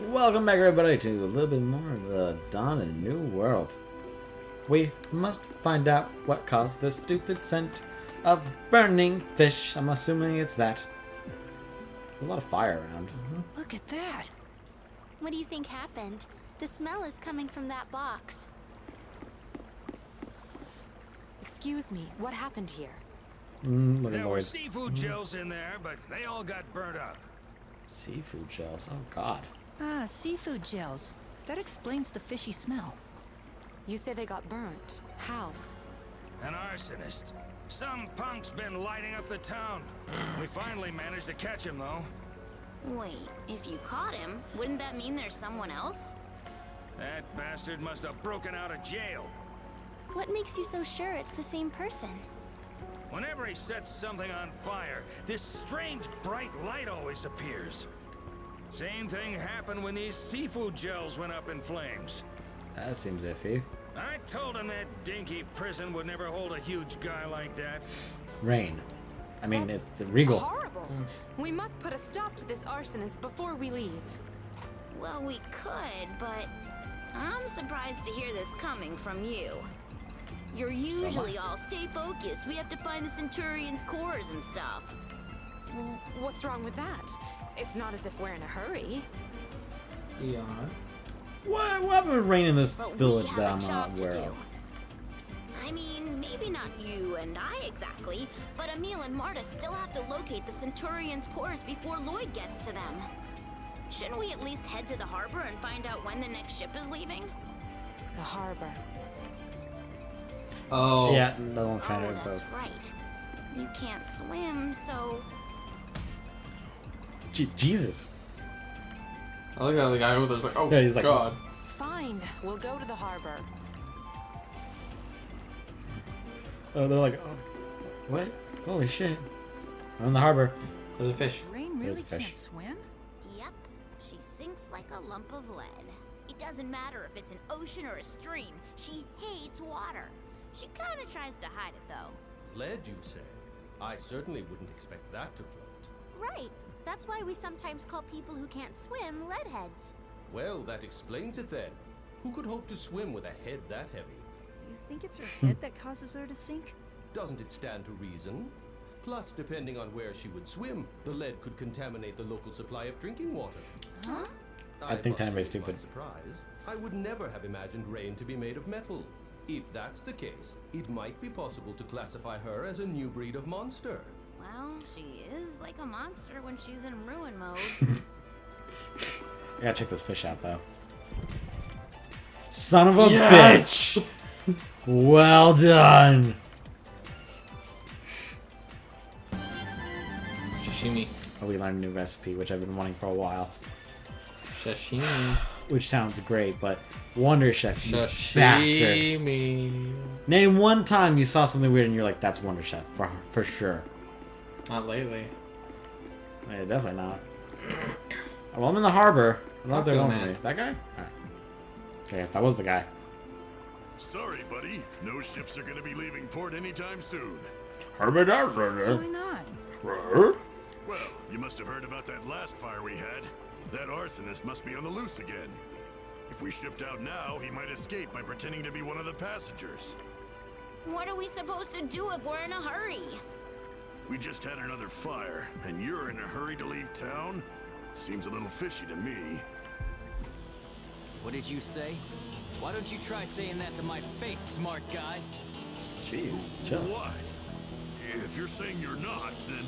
Welcome back, everybody, to a little bit more of the Dawn of a New World. We must find out what caused the stupid scent of burning fish. I'm assuming it's that. There's a lot of fire around. Look at that. What do you think happened? The smell is coming from that box. Excuse me, what happened here? Look at There were Lloyd. seafood gels in there, but they all got burnt up. Seafood shells. Oh, God. Ah, seafood gels. That explains the fishy smell. You say they got burnt. How? An arsonist. Some punk's been lighting up the town. We finally managed to catch him, though. Wait, if you caught him, wouldn't that mean there's someone else? That bastard must have broken out of jail. What makes you so sure it's the same person? Whenever he sets something on fire, this strange bright light always appears. Same thing happened when these seafood gels went up in flames. That seems iffy. I told him that dinky prison would never hold a huge guy like that. Rain. I mean, That's it's a regal. Horrible. We must put a stop to this arsonist before we leave. Well, we could, but I'm surprised to hear this coming from you. You're usually all stay focused. We have to find the Centurion's cores and stuff. What's wrong with that? It's not as if we're in a hurry. We are. What happened with rain in this But village we that have I'm a not job to aware do. of? I mean, maybe not you and I exactly, but Emil and Marta still have to locate the Centurion's cores before Lloyd gets to them. Shouldn't we at least head to the harbor and find out when the next ship is leaving? The harbor. Oh. Yeah, no one found Oh, it, that's but... right. You can't swim, so... Jesus. I look at the guy over there's like, oh, Yeah, he's like- God. Fine, we'll go to the harbor. Oh, they're like, oh, what? Holy shit. I'm in the harbor. There's a fish. Rain There's really a fish. can't swim? Yep, she sinks like a lump of lead. It doesn't matter if it's an ocean or a stream. She hates water. She kind of tries to hide it, though. Lead, you say? I certainly wouldn't expect that to float. Right. That's why we sometimes call people who can't swim leadheads. Well, that explains it then. Who could hope to swim with a head that heavy? You think it's her head that causes her to sink? Doesn't it stand to reason? Plus, depending on where she would swim, the lead could contaminate the local supply of drinking water. Huh? I think must Tanabe's admit my stupid. surprise. I would never have imagined Rain to be made of metal. If that's the case, it might be possible to classify her as a new breed of monster. Well, she is like a monster when she's in ruin mode. I gotta check this fish out, though. Son of a Yes! bitch! Well done! Sashimi. Oh, we learned a new recipe, which I've been wanting for a while. Sashimi. Which sounds great, but Wonder Chef, you bastard. Sashimi. Name one time you saw something weird and you're like, that's Wonder Chef, for sure. Not lately. Yeah, definitely not. Well, I'm in the harbor. I don't know if they're Taco going for Man. me. That guy? Alright. I guess that was the guy. Sorry, buddy. No ships are gonna be leaving port anytime soon. Harbor. Why not? Well, you must have heard about that last fire we had. That arsonist must be on the loose again. If we shipped out now, he might escape by pretending to be one of the passengers. What are we supposed to do if we're in a hurry? We just had another fire, and you're in a hurry to leave town? Seems a little fishy to me. What did you say? Why don't you try saying that to my face, smart guy? Jeez, chill. What? If you're saying you're not, then...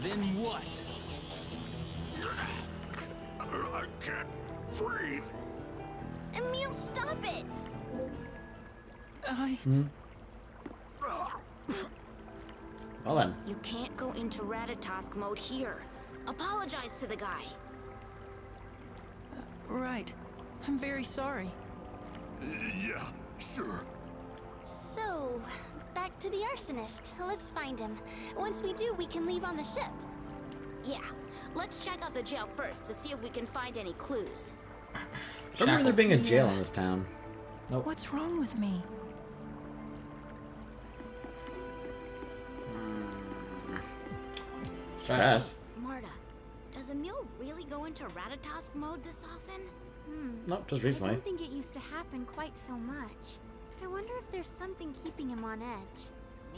Then what? I can't breathe. Emil, stop it! Well then. You can't go into Ratatosk mode here. Apologize to the guy. Right. I'm very sorry. Yeah, sure. So, back to the arsonist. Let's find him. Once we do, we can leave on the ship. Yeah, let's check out the jail first to see if we can find any clues. I remember there being a jail in this town. What's wrong with me? Stress. Marta, does Emil really go into Ratatosk mode this often? Nope, just I recently. don't think it used to happen quite so much. I wonder if there's something keeping him on edge.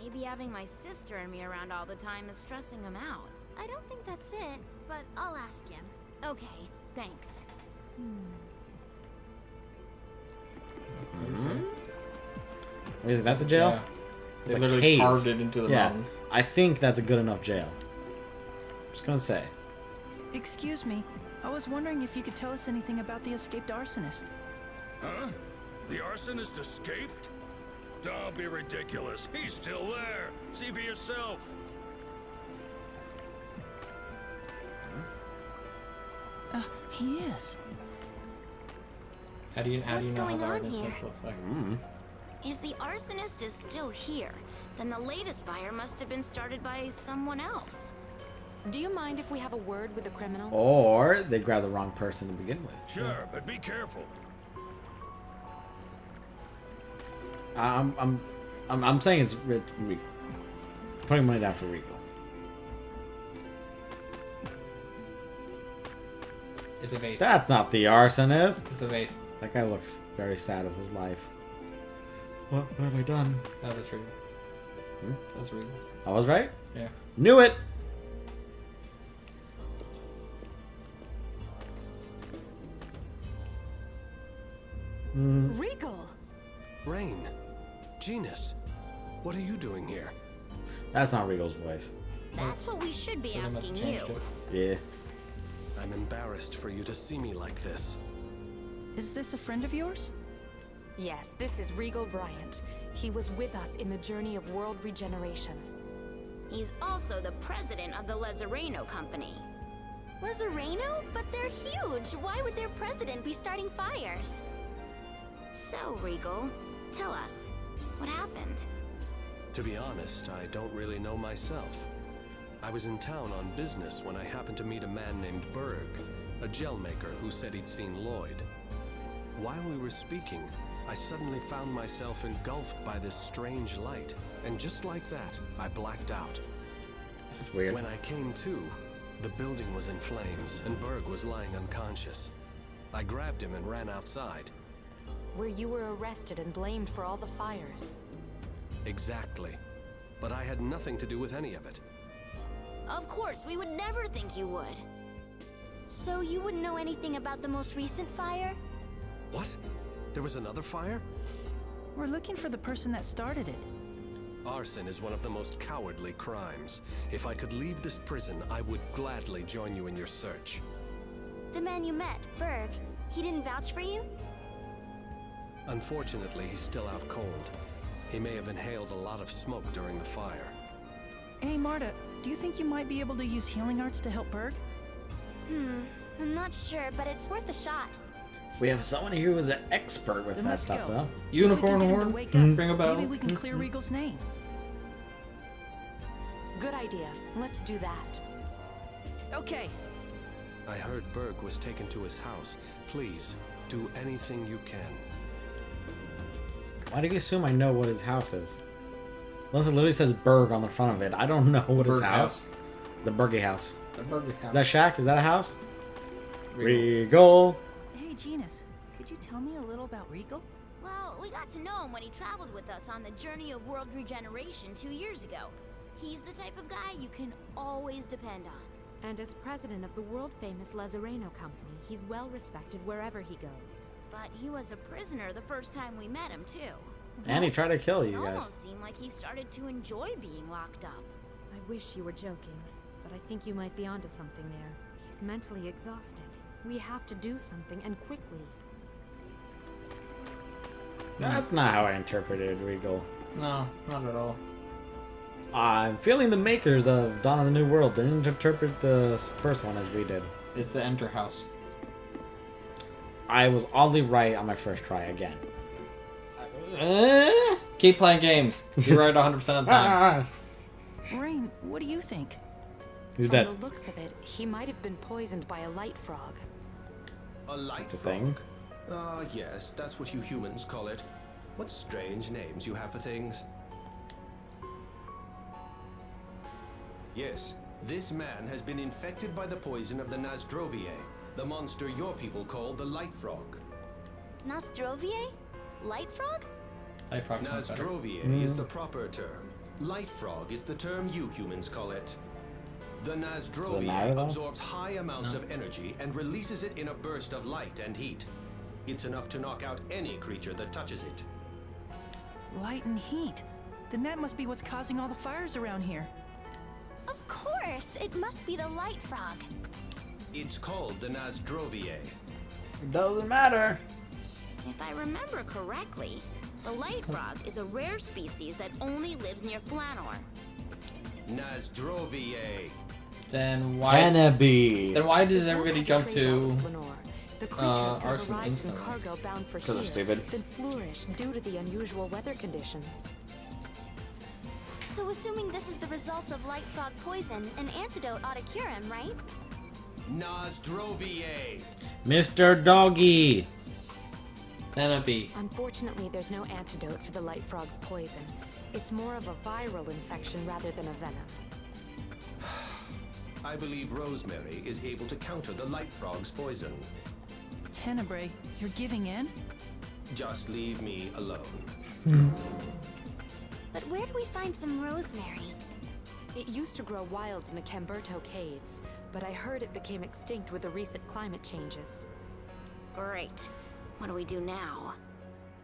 Maybe having my sister and me around all the time is stressing him out. I don't think that's it, but I'll ask him. Okay, thanks. Wait, that's a jail? Yeah. It's They a literally cave. carved it into the Yeah, mountain. I think that's a good enough jail. Just gonna say. Excuse me. I was wondering if you could tell us anything about the escaped arsonist. Huh? The arsonist escaped? Don't be ridiculous. He's still there. See for yourself. He is. How do you know What's how going the on arsonist here? looks like? If the arsonist is still here, then the latest fire must have been started by someone else. Do you mind if we have a word with the criminal? Or they grab the wrong person to begin with. Sure, but be careful. I'm saying it's Regal. Putting money down for Regal. It's a vase. That's not the arsonist. It's a vase. That guy looks very sad of his life. What have I done? Oh, that's real. That's real. I was right? Yeah. Knew it! Regal! Rain. Genus. What are you doing here? That's not Regal's voice. That's what we should be So they must have asking changed you. it. Yeah. I'm embarrassed for you to see me like this. Is this a friend of yours? Yes, this is Regal Bryant. He was with us in the journey of world regeneration. He's also the president of the Lezareno Company. Lezareno? But they're huge. Why would their president be starting fires? So, Regal, tell us, what happened? To be honest, I don't really know myself. I was in town on business when I happened to meet a man named Berg, a gel maker who said he'd seen Lloyd. While we were speaking, I suddenly found myself engulfed by this strange light, and just like that, I blacked out. That's weird. When I came to, the building was in flames, and Berg was lying unconscious. I grabbed him and ran outside. Where you were arrested and blamed for all the fires. Exactly. But I had nothing to do with any of it. Of course, we would never think you would. So you wouldn't know anything about the most recent fire? What? There was another fire? We're looking for the person that started it. Arson is one of the most cowardly crimes. If I could leave this prison, I would gladly join you in your search. The man you met, Berg, he didn't vouch for you? Unfortunately, he's still out cold. He may have inhaled a lot of smoke during the fire. Hey, Marta, do you think you might be able to use healing arts to help Berg? I'm not sure, but it's worth a shot. We have someone here who's an expert with Then that let's stuff, go. though. Unicorn If we can get him to horn. wake up, Ring a bell. Maybe we can clear Regal's name. Good idea. Let's do that. Okay. I heard Berg was taken to his house. Please, do anything you can. Why do you assume I know what his house is? Unless it literally says Berg on the front of it. I don't know what his Berg house. The Bergy house. The burger house. Is that shack? Is that a house? Regal. Regal. Hey, Genus, could you tell me a little about Regal? Well, we got to know him when he traveled with us on the journey of world regeneration 2 years ago. He's the type of guy you can always depend on. And as president of the world-famous Lezareno Company, he's well respected wherever he goes. But he was a prisoner the first time we met him, too. And he tried to kill It you guys. almost seemed like he started to enjoy being locked up. I wish you were joking, but I think you might be onto something there. He's mentally exhausted. We have to do something, and quickly. That's not how I interpreted Regal. No, not at all. I'm feeling the makers of Dawn of the New World didn't interpret the first one as we did. It's the enter house. I was oddly right on my first try again. Keep playing games. You're right 100% of the time. Rain, what do you think? He's From dead. the looks of it, he might have been poisoned by a light frog. A light That's a frog? thing. Yes, that's what you humans call it. What strange names you have for things. Yes, This man has been infected by the poison of the Nasdrovier, the monster your people call the Light Frog. Nostrovier? Light frog? Light Frog sounds better. Nasdrovier is the proper term. Light Frog is the term you humans call it. The matter, Nasdrovier though? absorbs high amounts of energy and releases it in a burst of light and heat. It's enough to knock out any creature that touches it. Light and heat. Then that must be what's causing all the fires around here. Of course, it must be the light frog. It's called the Nasdrovier. It doesn't matter. If I remember correctly, the light frog is a rare species that only lives near Flanor. Nasdrovier. Then why? Cannabis. Then why does Before everybody jump concentrating to? on Flanor, the creatures could have arson arrived in instantly? cargo bound for 'Cause here, they're stupid. then flourished due to the unusual weather conditions. So assuming this is the result of light frog poison, an antidote ought to cure him, right? Nasdrovier. Mr. Doggy. Cannabis. Unfortunately, there's no antidote for the light frog's poison. It's more of a viral infection rather than a venom. I believe Rosemary is able to counter the Light Frog's poison. Tenebrae, you're giving in? Just leave me alone. But where do we find some rosemary? It used to grow wild in the Camberto caves, but I heard it became extinct with the recent climate changes. Great. What do we do now?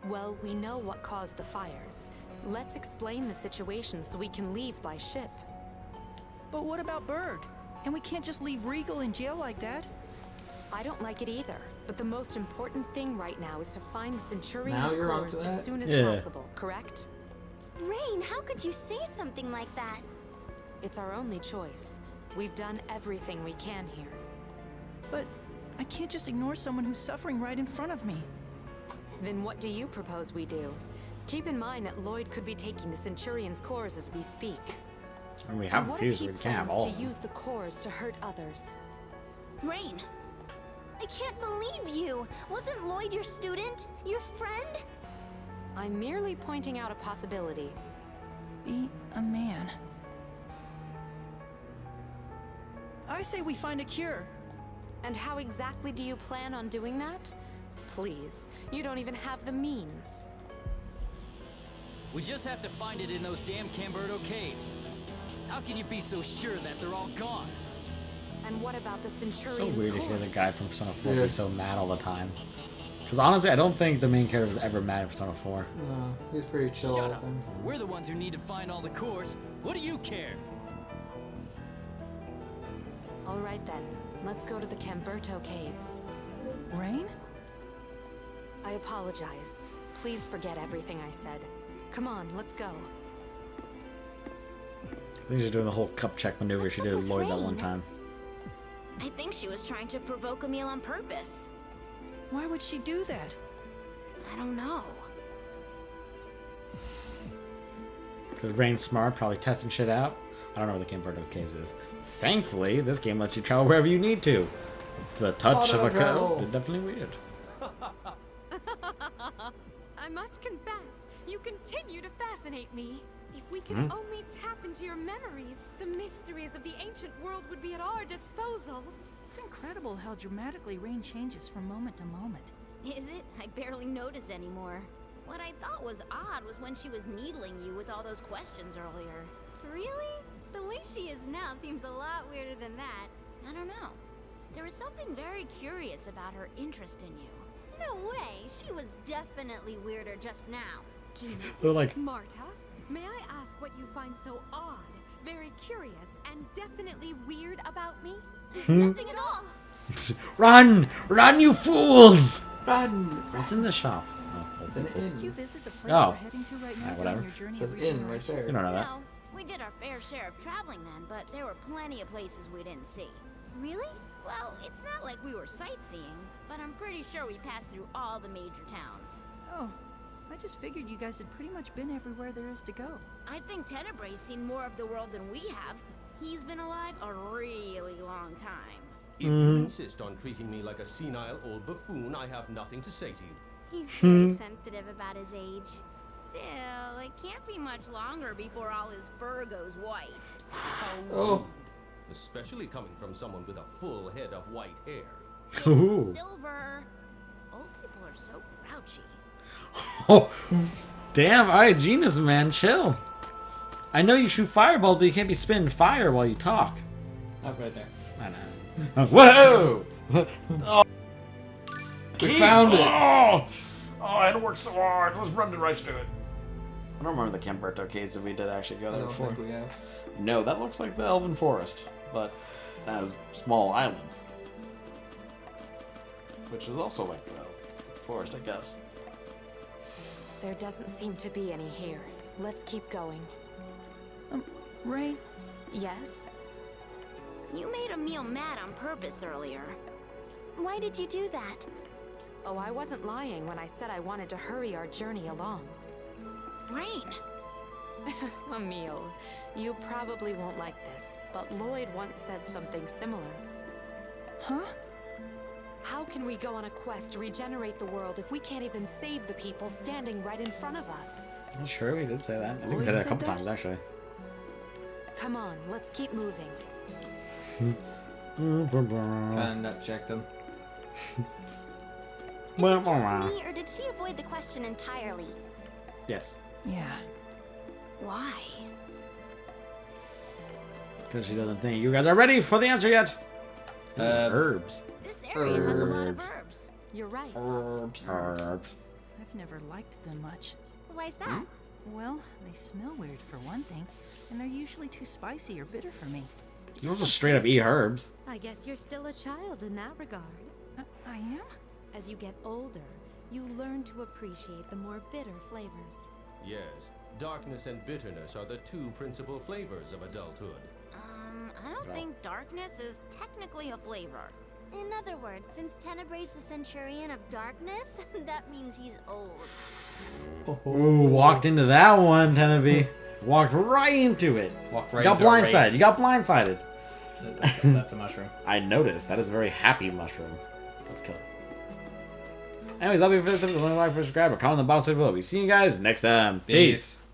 Well, we know what caused the fires. Let's explain the situation so we can leave by ship. But what about Berg? And we can't just leave Regal in jail like that. I don't like it either, but the most important thing right now is to find the Centurion's Now you're cores onto that? as soon as Yeah. possible, correct? Rain, how could you say something like that? It's our only choice. We've done everything we can here. But I can't just ignore someone who's suffering right in front of me. Then what do you propose we do? Keep in mind that Lloyd could be taking the Centurion's cores as we speak. And we have a What few, if so he we can't have plans all. to use the cores to hurt others? Rain, I can't believe you! Wasn't Lloyd your student? Your friend? I'm merely pointing out a possibility. Be a man. I say we find a cure. And how exactly do you plan on doing that? Please, you don't even have the means. We just have to find it in those damn Camberto caves. How can you be so sure that they're all gone? And what about the Centurion's So weird to hear the cores? guy from Persona 4 Yeah. be so mad all the time. Because honestly, I don't think the main character was ever mad at Persona 4. No, he's pretty chill all Shut the up. time. We're the ones who need to find all the cores. What do you care? All right then, let's go to the Camberto caves. Rain? I apologize. Please forget everything I said. Come on, let's go. I think she's doing the whole cup check maneuver What's she up did with with Lloyd that one Rain? time. I think she was trying to provoke Emil on purpose. Why would she do that? I don't know. Because Rain's smart, probably testing shit out. I don't know where the Camberto Caves is. Thankfully, this game lets you travel wherever you need to. With the touch of a Auto-travel. code, it's definitely weird. I must confess, you continue to fascinate me. If we could only tap into your memories, the mysteries of the ancient world would be at our disposal. It's incredible how dramatically Rain changes from moment to moment. Is it? I barely notice anymore. What I thought was odd was when she was needling you with all those questions earlier. Really? The way she is now seems a lot weirder than that. I don't know. There was something very curious about her interest in you. No way, she was definitely weirder just now. Genius. They're like, Marta, may I ask what you find so odd, very curious, and definitely weird about me? Nothing at all. run! Run, you fools! Run! What's in the shop? Oh, It's an Did you inn. visit the place Oh. we're heading to right now whatever. during your journey It says of inn right regeneration? there. You don't know that. No, we did our fair share of traveling then, but there were plenty of places we didn't see. Really? Well, it's not like we were sightseeing, but I'm pretty sure we passed through all the major towns. Oh, I just figured you guys had pretty much been everywhere there is to go. I think Tenebrae's seen more of the world than we have. He's been alive a really long time. If you insist on treating me like a senile old buffoon, I have nothing to say to you. He's very sensitive about his age. Still, it can't be much longer before all his fur goes white. How Oh. rude. especially coming from someone with a full head of white hair. Ooh. Silver. Old people are so grouchy. Oh, damn. Alright, genius, man. Chill. I know you shoot fireballs, but you can't be spitting fire while you talk. Oh, right there. I know. Whoa! Oh. We found it! Oh, I had to work so hard. Let's run right to it. I don't remember the Camberto caves if we did actually go there before. I don't think we have. No, that looks like the Elven Forest, but has small islands. Which is also like the forest, I guess. There doesn't seem to be any here. Let's keep going. Ray? Yes? You made Emil mad on purpose earlier. Why did you do that? Oh, I wasn't lying when I said I wanted to hurry our journey along. Rain. Emil, you probably won't like this, but Lloyd once said something similar. Huh? How can we go on a quest to regenerate the world if we can't even save the people standing right in front of us? I'm sure we did say that. I think we Lloyd said it a said couple that? times, actually. Come on, let's keep moving. Kinda nut checked them. Is it just me, or did she avoid the question entirely? Yes. Yeah. Why? Because she doesn't think you guys are ready for the answer yet. Herbs. This area has a lot of Herbs. herbs. You're right. Herbs. Herbs. I've never liked them much. Why's that? Well, they smell weird for one thing, and they're usually too spicy or bitter for me. You don't just straight up eat herbs. I guess you're still a child in that regard. I am? As you get older, you learn to appreciate the more bitter flavors. Yes, darkness and bitterness are the two principal flavors of adulthood. I don't think darkness is technically a flavor. In other words, since Tenebray's the Centurion of Darkness, that means he's old. Ooh, walked into that one, Tenevi. Walked right into it. Walked right You got into a blindsided. You got blindsided. That's a mushroom. I noticed. That is a very happy mushroom. Let's kill it. Anyways, that'll be it for this episode. Like, subscribe, or comment on the bottom section below. We see you guys next time. Peace.